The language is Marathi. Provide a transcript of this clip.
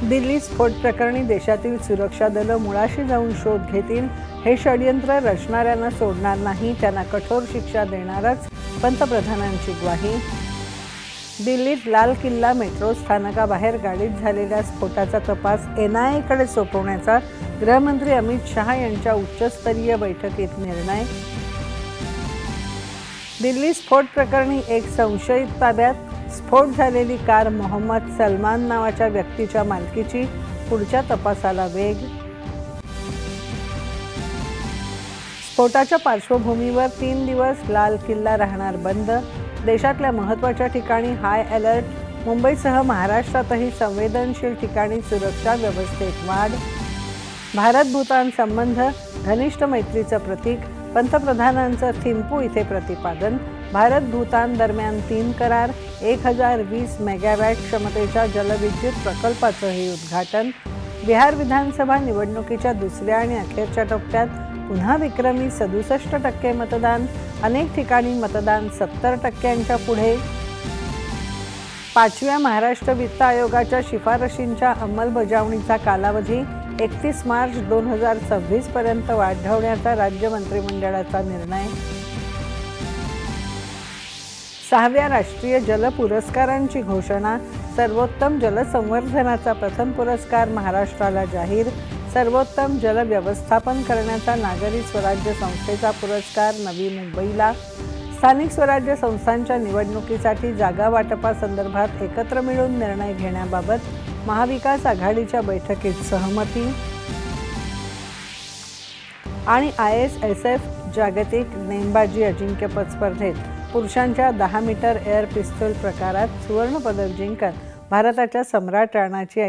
दिल्ली स्फोट प्रकरणी देशातील सुरक्षा दलं मुळाशी जाऊन शोध घेतील. हे षडयंत्र रचणाऱ्यांना सोडणार नाही, त्यांना कठोर शिक्षा देणारच, पंतप्रधानांची ग्वाही. दिल्लीत लाल किल्ला मेट्रो स्थानकाबाहेर गाडीत झालेल्या स्फोटाचा तपास NIA सोपवण्याचा गृहमंत्री अमित शहा यांच्या उच्चस्तरीय बैठकीत निर्णय. दिल्ली स्फोट प्रकरणी एक संशयित ताब्यात. स्फोट झालेली कार मोहम्मद सलमान नावाच्या व्यक्तीच्या मालकीची. पुढच्या तपासाला वेग. स्फोटाच्या पार्श्वभूमीवर 3 दिवस लाल किल्ला राहणार बंद. देशातल्या महत्त्वाच्या ठिकाणी हाय अलर्ट. मुंबईसह महाराष्ट्रातही संवेदनशील ठिकाणी सुरक्षा व्यवस्थेत वाढ. भारत भूतान संबंध घनिष्ठ मैत्रीचं प्रतीक. पंतप्रधानांचं थिंपू इथे प्रतिपादन. भारत भूतान दरम्यान 3 करार. 1020 मेगावॅट क्षमतेच्या जलविद्युत प्रकल्पाचंही उद्घाटन. बिहार विधानसभा निवडणुकीच्या दुसऱ्या आणि अखेरच्या टप्प्यात पुन्हा विक्रमी 67% मतदान. अनेक ठिकाणी मतदान 70%च्या पुढे. 5व्या महाराष्ट्र वित्त आयोगाच्या शिफारशींच्या अंमलबजावणीचा कालावधी 31 मार्च 2026 पर्यंत वाढवण्याचा राज्य मंत्रिमंडळाचा निर्णय. 6व्या राष्ट्रीय जल पुरस्कारांची घोषणा. सर्वोत्तम जलसंवर्धनाचा प्रथम पुरस्कार महाराष्ट्राला जाहीर. सर्वोत्तम जल व्यवस्थापन करण्याचा नागरी स्वराज्य संस्थेचा पुरस्कार नवी मुंबईला. स्थानिक स्वराज्य संस्थांच्या निवडणुकीसाठी जागा वाटपासंदर्भात एकत्र मिळून निर्णय घेण्याबाबत महाविकास आघाडीच्या बैठकीत सहमती. आणि ISSF जागतिक नेमबाजी अजिंक्यपद स्पर्धेत पुरुषांच्या 10 मीटर एअर पिस्तूल प्रकारात सुवर्णपदक जिंकत भारताच्या सम्राट राणाची